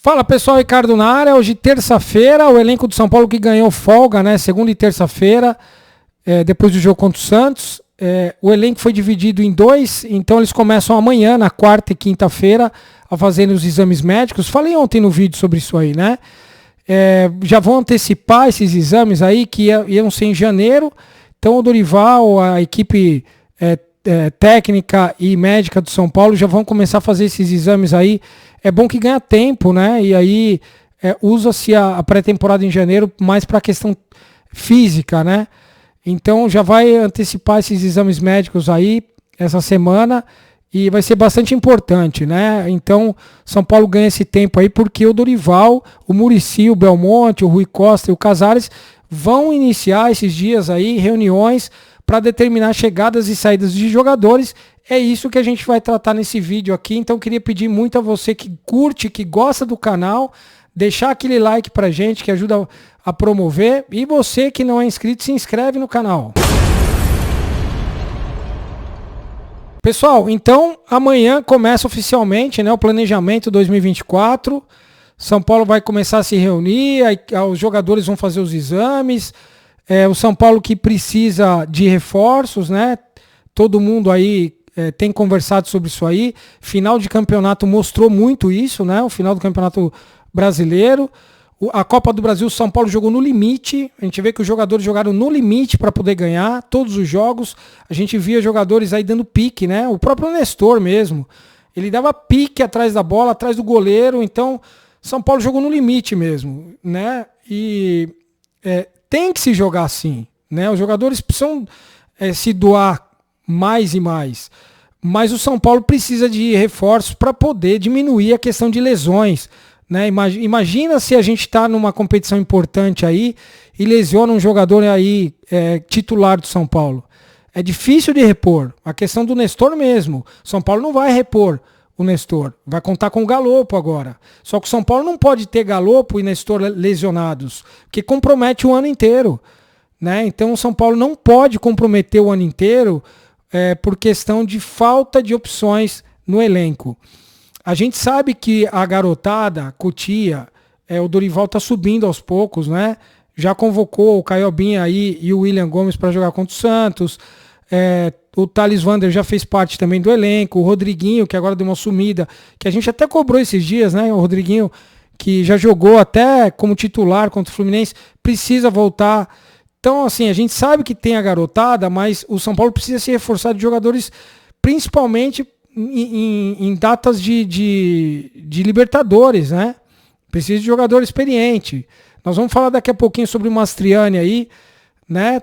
Fala pessoal, Ricardo na área. Hoje terça-feira, o elenco do São Paulo que ganhou folga, né? Segunda e terça-feira, depois do jogo contra o Santos. O elenco foi dividido em dois, então eles começam amanhã, na quarta e quinta-feira, a fazer os exames médicos. Falei ontem no vídeo sobre isso aí, né? Já vão antecipar esses exames aí, que iam ser em janeiro. Então o Dorival, a equipe técnica e médica do São Paulo já vão começar a fazer esses exames aí. É bom que ganha tempo, né? E aí usa-se a pré-temporada em janeiro mais para a questão física, né? Então já vai antecipar esses exames médicos aí essa semana e vai ser bastante importante, né? Então São Paulo ganha esse tempo aí porque o Dorival, o Muricy, o Belmonte, o Rui Costa e o Casares vão iniciar esses dias aí reuniões para determinar chegadas e saídas de jogadores. É isso que a gente vai tratar nesse vídeo aqui. Então queria pedir muito a você que curte, que gosta do canal, deixar aquele like pra gente que ajuda a promover. E você que não é inscrito, se inscreve no canal. Pessoal, então amanhã começa oficialmente, né, o planejamento 2024. São Paulo vai começar a se reunir, os jogadores vão fazer os exames. O São Paulo que precisa de reforços, né? Todo mundo aí tem conversado sobre isso aí. Final de campeonato mostrou muito isso, né? O final do campeonato brasileiro. A Copa do Brasil, o São Paulo jogou no limite. A gente vê que os jogadores jogaram no limite para poder ganhar todos os jogos. A gente via jogadores aí dando pique, né? O próprio Nestor mesmo. Ele dava pique atrás da bola, atrás do goleiro. Então, São Paulo jogou no limite mesmo, né? E tem que se jogar assim, né? Os jogadores precisam se doar mais e mais. Mas o São Paulo precisa de reforços para poder diminuir a questão de lesões, né? Imagina se a gente está numa competição importante aí e lesiona um jogador aí titular do São Paulo. É difícil de repor. A questão do Nestor mesmo. São Paulo não vai repor o Nestor. Vai contar com o Galopo agora. Só que o São Paulo não pode ter Galopo e Nestor lesionados, porque compromete o ano inteiro, né? Então o São Paulo não pode comprometer o ano inteiro por questão de falta de opções no elenco. A gente sabe que a garotada, Cotia, o Dorival tá subindo aos poucos, né? Já convocou o Caiobinha aí e o William Gomes para jogar contra o Santos. O Thales Vander já fez parte também do elenco. O Rodriguinho, que agora deu uma sumida, que a gente até cobrou esses dias, né? O Rodriguinho, que já jogou até como titular contra o Fluminense, precisa voltar. Então, assim, a gente sabe que tem a garotada, mas o São Paulo precisa se reforçar de jogadores, principalmente em datas de Libertadores, né? Precisa de jogador experiente. Nós vamos falar daqui a pouquinho sobre o Mastriani aí, né?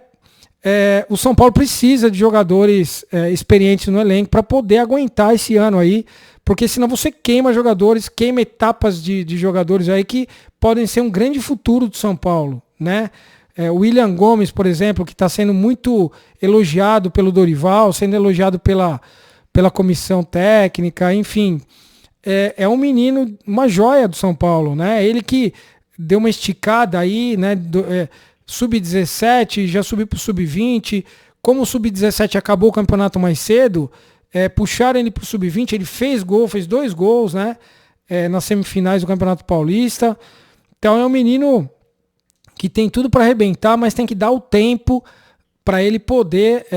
O São Paulo precisa de jogadores experientes no elenco para poder aguentar esse ano aí, porque senão você queima jogadores, queima etapas de jogadores aí que podem ser um grande futuro do São Paulo, né? O William Gomes, por exemplo, que está sendo muito elogiado pelo Dorival, sendo elogiado pela comissão técnica, enfim, é um menino, uma joia do São Paulo, né? Ele que deu uma esticada aí, né? Sub-17, já subiu para o Sub-20. Como o Sub-17 acabou o campeonato mais cedo, puxaram ele para o Sub-20, ele fez 2 gols, né? Nas semifinais do Campeonato Paulista. Então é um menino que tem tudo para arrebentar, mas tem que dar o tempo para ele poder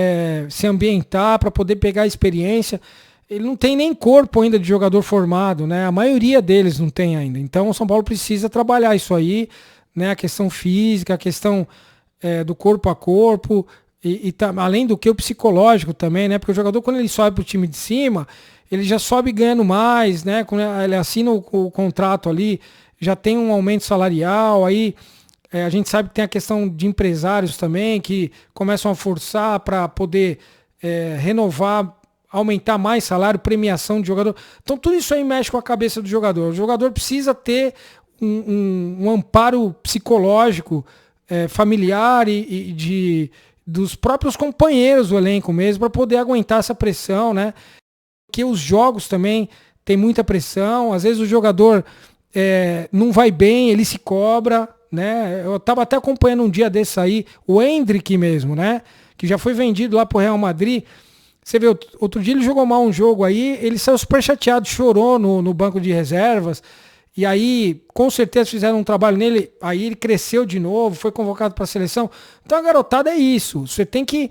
se ambientar, para poder pegar a experiência. Ele não tem nem corpo ainda de jogador formado, né? A maioria deles não tem ainda. Então o São Paulo precisa trabalhar isso aí, né? A questão física, a questão do corpo a corpo, além do que o psicológico também, né? Porque o jogador, quando ele sobe para o time de cima, ele já sobe ganhando mais, né? Quando ele assina o contrato ali, já tem um aumento salarial, aí a gente sabe que tem a questão de empresários também, que começam a forçar para poder renovar, aumentar mais salário, premiação de jogador. Então tudo isso aí mexe com a cabeça do jogador. O jogador precisa ter um amparo psicológico, familiar e dos próprios companheiros do elenco mesmo, para poder aguentar essa pressão, né? Porque os jogos também tem muita pressão. Às vezes o jogador não vai bem, ele se cobra, né? Eu estava até acompanhando um dia desse aí, o Endrick mesmo, né? Que já foi vendido lá pro Real Madrid. Você vê, outro dia ele jogou mal um jogo aí, ele saiu super chateado, chorou no banco de reservas. E aí, com certeza, fizeram um trabalho nele. Aí ele cresceu de novo, foi convocado para a seleção. Então a garotada é isso. Você tem que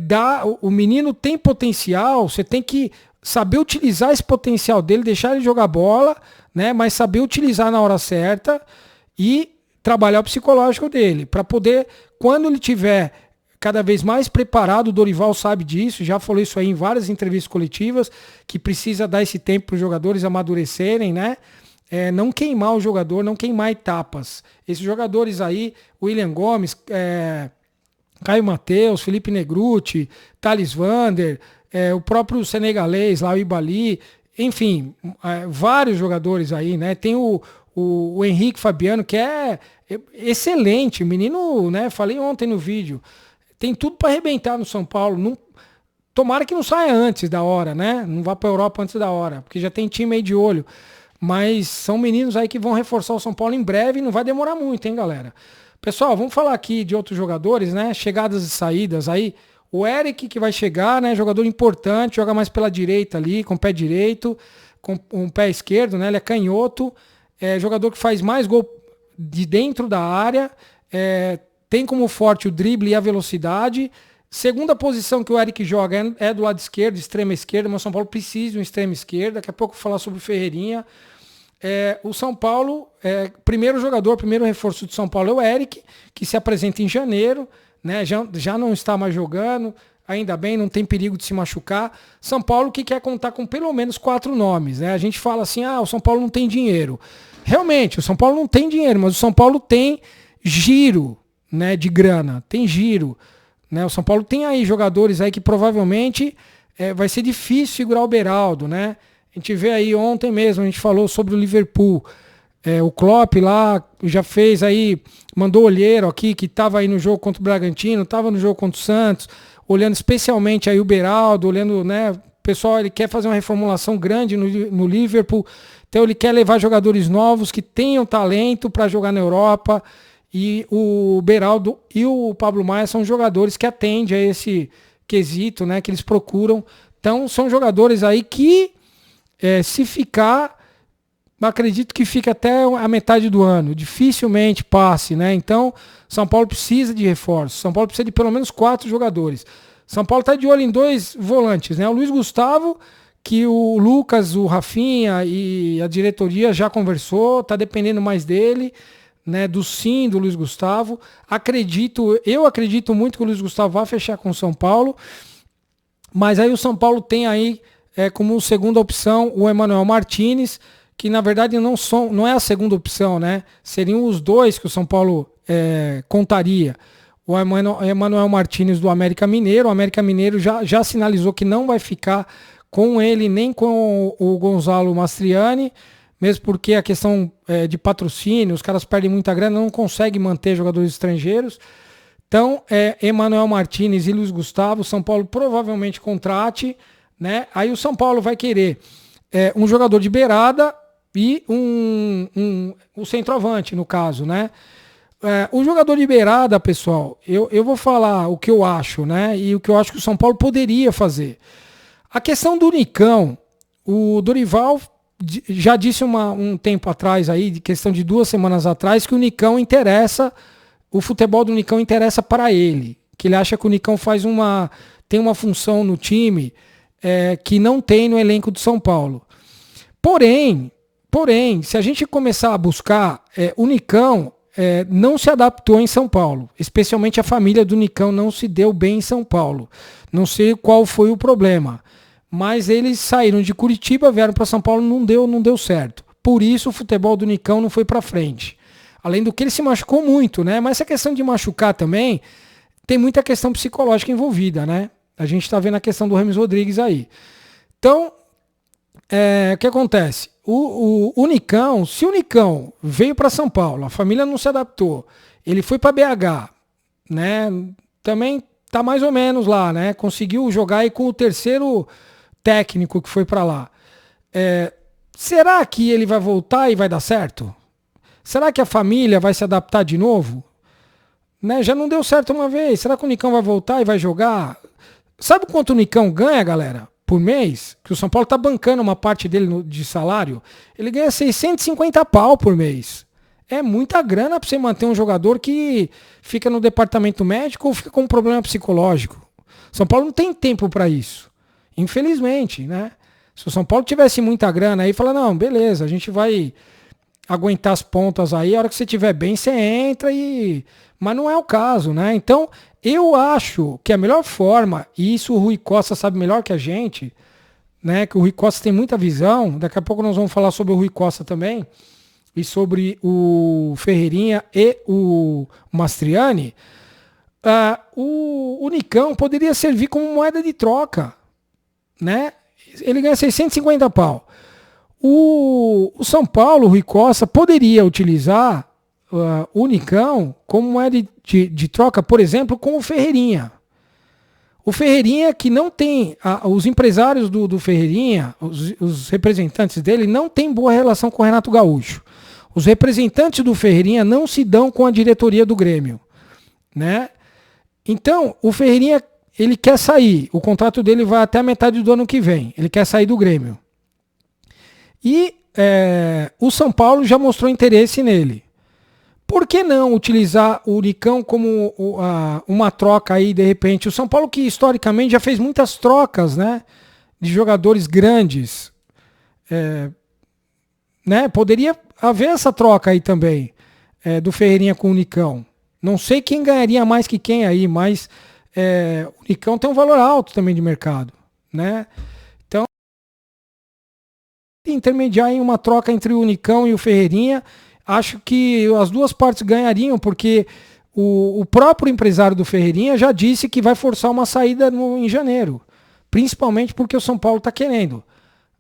dar. O menino tem potencial, você tem que saber utilizar esse potencial dele, deixar ele jogar bola, né? Mas saber utilizar na hora certa e trabalhar o psicológico dele. Para poder, quando ele tiver cada vez mais preparado, o Dorival sabe disso, já falou isso aí em várias entrevistas coletivas, que precisa dar esse tempo para os jogadores amadurecerem, né? Não queimar o jogador, não queimar etapas. Esses jogadores aí, William Gomes, Caio Mateus, Felipe Negrutti, Thales Vander, o próprio senegalês lá, o Ibali, enfim, vários jogadores aí, né? Tem o Henrique Fabiano, que é excelente, o menino, né? Falei ontem no vídeo, tem tudo para arrebentar no São Paulo. Não, tomara que não saia antes da hora, né? Não vá para a Europa antes da hora, porque já tem time aí de olho. Mas são meninos aí que vão reforçar o São Paulo em breve e não vai demorar muito, hein, galera? Pessoal, vamos falar aqui de outros jogadores, né? Chegadas e saídas aí. O Eric, que vai chegar, né? Jogador importante, joga mais pela direita ali, com o pé direito, com um pé esquerdo, né? Ele é canhoto. Jogador que faz mais gol de dentro da área. Tem como forte o drible e a velocidade. Segunda posição que o Eric joga é do lado esquerdo, extrema esquerda, mas o São Paulo precisa de um extrema esquerda. Daqui a pouco eu vou falar sobre o Ferreirinha. O São Paulo, primeiro reforço do São Paulo é o Eric, que se apresenta em janeiro, né? Já não está mais jogando, ainda bem, não tem perigo de se machucar. São Paulo que quer contar com pelo menos 4 nomes, né? A gente fala assim, o São Paulo não tem dinheiro. Realmente, o São Paulo não tem dinheiro, mas o São Paulo tem giro, né, de grana, tem giro. Né? O São Paulo tem aí jogadores aí que provavelmente vai ser difícil segurar o Beraldo, né? A gente vê aí ontem mesmo, a gente falou sobre o Liverpool. O Klopp lá já fez aí, mandou olheiro aqui, que estava aí no jogo contra o Bragantino, estava no jogo contra o Santos, olhando especialmente aí o Beraldo, olhando, né? O pessoal, ele quer fazer uma reformulação grande no Liverpool, então ele quer levar jogadores novos que tenham talento para jogar na Europa. E o Beraldo e o Pablo Maia são jogadores que atendem a esse quesito, né? Que eles procuram. Então são jogadores aí que se ficar, acredito que fica até a metade do ano. Dificilmente passe, né? Então, São Paulo precisa de reforço. São Paulo precisa de pelo menos 4 jogadores. São Paulo está de olho em 2 volantes, né? O Luiz Gustavo, que o Lucas, o Rafinha e a diretoria já conversou, está dependendo mais dele, né? Do sim do Luiz Gustavo. Eu acredito muito que o Luiz Gustavo vai fechar com o São Paulo. Mas aí o São Paulo tem aí como segunda opção o Emmanuel Martinez, que na verdade não é a segunda opção, né? Seriam os 2 que o São Paulo contaria. O Emmanuel Martinez do América Mineiro. O América Mineiro já sinalizou que não vai ficar com ele nem com o Gonzalo Mastriani, mesmo porque a questão de patrocínio, os caras perdem muita grana, não conseguem manter jogadores estrangeiros. Então, Emmanuel Martinez e Luiz Gustavo, São Paulo provavelmente contrate, né? Aí o São Paulo vai querer um jogador de beirada e um centroavante, no caso, né? O jogador de beirada, pessoal, eu vou falar o que eu acho, né? E o que eu acho que o São Paulo poderia fazer. A questão do Nicão, o Dorival já disse um tempo atrás, aí, de questão de 2 semanas atrás, que o Nicão interessa, o futebol do Nicão interessa para ele. Que ele acha que o Nicão tem uma função no time que não tem no elenco do São Paulo. Porém, se a gente começar a buscar, o Nicão não se adaptou em São Paulo. Especialmente a família do Nicão não se deu bem em São Paulo. Não sei qual foi o problema. Mas eles saíram de Curitiba, vieram para São Paulo, não deu certo. Por isso o futebol do Nicão não foi para frente. Além do que ele se machucou muito, né? Mas essa questão de machucar também, tem muita questão psicológica envolvida, né? A gente está vendo a questão do Rames Rodrigues aí. Então, o que acontece? O Nicão, se o Nicão veio para São Paulo, a família não se adaptou, ele foi para BH, né? Também tá mais ou menos lá, né? Conseguiu jogar aí com o terceiro técnico que foi para lá. Será que ele vai voltar e vai dar certo? Será que a família vai se adaptar de novo? Né? Já não deu certo uma vez. Será que o Nicão vai voltar e vai jogar? Sabe quanto o Nicão ganha, galera? por mês, que o São Paulo está bancando uma parte dele de salário, ele ganha 650 pau por mês. É muita grana para você manter um jogador que fica no departamento médico ou fica com um problema psicológico. São Paulo não tem tempo para isso. Infelizmente, né? Se o São Paulo tivesse muita grana aí, fala, não, beleza, a gente vai aguentar as pontas aí, a hora que você estiver bem, você entra e... Mas não é o caso, né? Então, eu acho que a melhor forma, e isso o Rui Costa sabe melhor que a gente, né? Que o Rui Costa tem muita visão, daqui a pouco nós vamos falar sobre o Rui Costa também, e sobre o Ferreirinha e o Mastriani. O Nicão poderia servir como moeda de troca, né? Ele ganha 650 pau. O São Paulo, o Rui Costa, poderia utilizar o Nicão como moeda de troca, por exemplo, com o Ferreirinha. O Ferreirinha que não tem... os empresários do Ferreirinha, os representantes dele, não tem boa relação com o Renato Gaúcho. Os representantes do Ferreirinha não se dão com a diretoria do Grêmio, né? Então, o Ferreirinha, ele quer sair. O contrato dele vai até a metade do ano que vem. Ele quer sair do Grêmio. E o São Paulo já mostrou interesse nele. Por que não utilizar o Nicão como uma troca aí, de repente? O São Paulo que historicamente já fez muitas trocas, né? De jogadores grandes. Né? Poderia haver essa troca aí também, do Ferreirinha com o Nicão. Não sei quem ganharia mais que quem aí, mas o Nicão tem um valor alto também de mercado, né? Então, intermediar em uma troca entre o Nicão e o Ferreirinha, acho que as duas partes ganhariam, porque o próprio empresário do Ferreirinha já disse que vai forçar uma saída em janeiro, principalmente porque o São Paulo está querendo.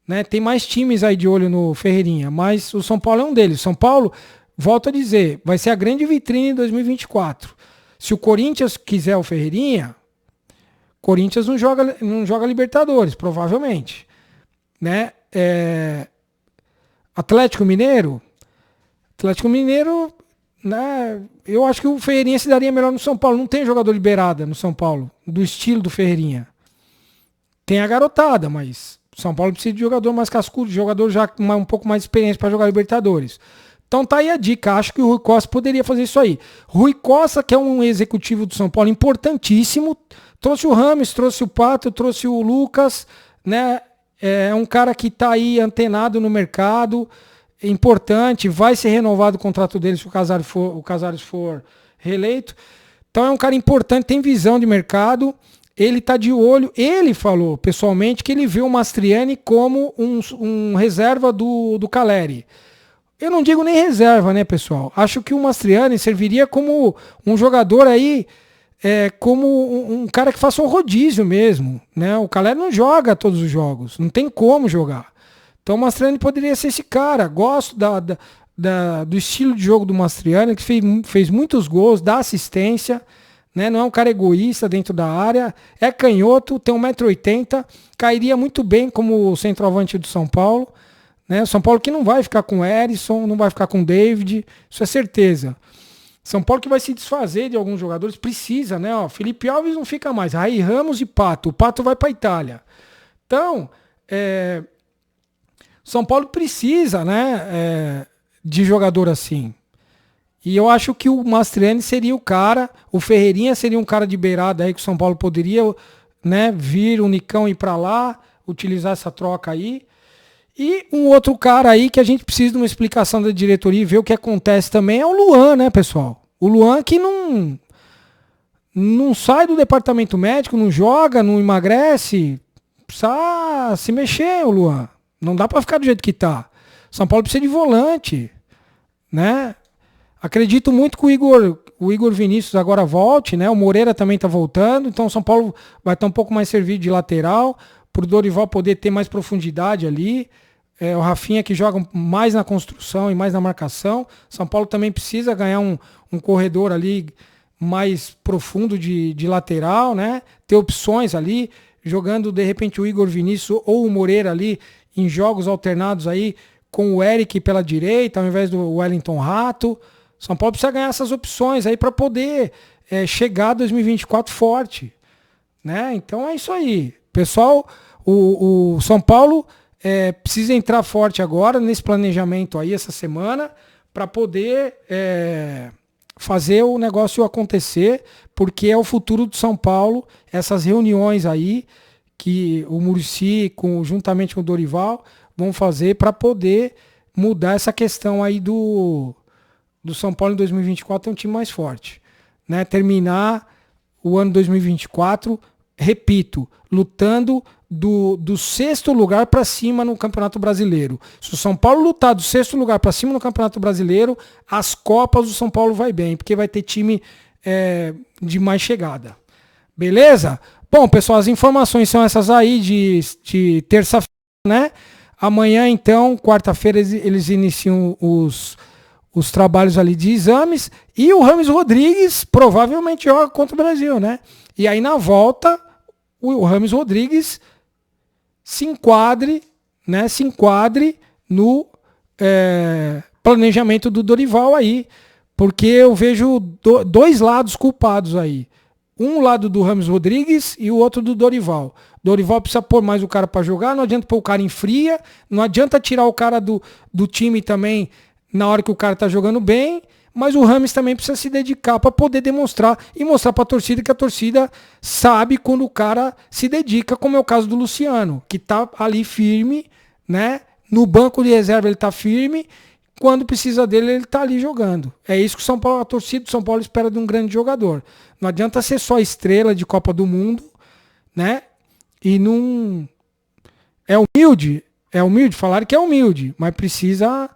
Né? Tem mais times aí de olho no Ferreirinha, mas o São Paulo é um deles. São Paulo, volto a dizer, vai ser a grande vitrine em 2024. Se o Corinthians quiser o Ferreirinha, Corinthians não joga Libertadores, provavelmente. Né? Atlético Mineiro, né? Eu acho que o Ferreirinha se daria melhor no São Paulo. Não tem jogador liberado no São Paulo, do estilo do Ferreirinha. Tem a garotada, mas... São Paulo precisa de jogador mais cascudo, de jogador já com um pouco mais de experiência para jogar Libertadores. Então tá aí a dica. Acho que o Rui Costa poderia fazer isso aí. Rui Costa, que é um executivo do São Paulo importantíssimo, trouxe o Rames, trouxe o Pato, trouxe o Lucas, né? É um cara que tá aí antenado no mercado, importante, vai ser renovado o contrato dele se o Casares for reeleito. Então é um cara importante, tem visão de mercado. Ele está de olho, ele falou pessoalmente que ele vê o Mastriani como um reserva do Caleri. Eu não digo nem reserva, né, pessoal? Acho que o Mastriani serviria como um jogador aí, como um cara que faça um rodízio mesmo. Né? O Caleri não joga todos os jogos, não tem como jogar. Então o Mastriani poderia ser esse cara. Gosto do estilo de jogo do Mastriani, que fez muitos gols, dá assistência. Né? Não é um cara egoísta dentro da área, é canhoto, tem 1,80 m, cairia muito bem como centroavante do São Paulo. Né? São Paulo que não vai ficar com o Erisson, não vai ficar com o David, isso é certeza. São Paulo que vai se desfazer de alguns jogadores, precisa, né? Ó, Felipe Alves não fica mais, Raí Ramos e Pato, o Pato vai para a Itália. Então, São Paulo precisa, né, de jogador assim. E eu acho que o Mastriani seria o cara, o Ferreirinha seria um cara de beirada aí que o São Paulo poderia, né, vir o Nicão ir para lá, utilizar essa troca aí. E um outro cara aí que a gente precisa de uma explicação da diretoria e ver o que acontece também é o Luan, né, pessoal? O Luan que não sai do departamento médico, não joga, não emagrece, precisa se mexer o Luan. Não dá para ficar do jeito que tá. São Paulo precisa de volante, né? Acredito muito que o Igor Vinícius agora volte, né? O Moreira também está voltando, então o São Paulo vai estar um pouco mais servido de lateral, para o Dorival poder ter mais profundidade ali. O Rafinha que joga mais na construção e mais na marcação. São Paulo também precisa ganhar um corredor ali mais profundo de lateral, né? Ter opções ali, jogando de repente o Igor Vinícius ou o Moreira ali em jogos alternados aí, com o Eric pela direita, ao invés do Wellington Rato. São Paulo precisa ganhar essas opções aí para poder chegar a 2024 forte. Né? Então é isso aí. Pessoal, O São Paulo precisa entrar forte agora nesse planejamento aí essa semana para poder fazer o negócio acontecer, porque é o futuro do São Paulo, essas reuniões aí que o Muricy, juntamente com o Dorival, vão fazer para poder mudar essa questão aí do São Paulo em 2024 ter um time mais forte, né? Terminar o ano 2024, repito, lutando do sexto lugar para cima no Campeonato Brasileiro. Se o São Paulo lutar do sexto lugar para cima no Campeonato Brasileiro, as Copas do São Paulo vai bem, porque vai ter time de mais chegada. Beleza? Bom, pessoal, as informações são essas aí de terça-feira, né? Amanhã, então, quarta-feira, eles iniciam os trabalhos ali de exames e o Rames Rodrigues provavelmente joga contra o Brasil, né? E aí na volta o Rames Rodrigues se enquadre no planejamento do Dorival aí, porque eu vejo dois lados culpados aí. Um lado do Rames Rodrigues e o outro do Dorival. Dorival precisa pôr mais o cara para jogar, não adianta pôr o cara em fria, não adianta tirar o cara do time também na hora que o cara tá jogando bem, mas o Rames também precisa se dedicar para poder demonstrar e mostrar para a torcida que a torcida sabe quando o cara se dedica, como é o caso do Luciano, que tá ali firme, né? No banco de reserva ele tá firme, quando precisa dele ele tá ali jogando. É isso que a torcida do São Paulo espera de um grande jogador. Não adianta ser só estrela de Copa do Mundo, né? E não é humilde, falaram que é humilde, mas precisa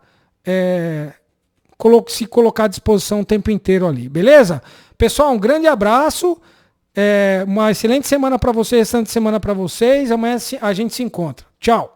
se colocar à disposição o tempo inteiro ali, beleza? Pessoal, um grande abraço, uma excelente semana para vocês, restante semana para vocês, amanhã a gente se encontra. Tchau!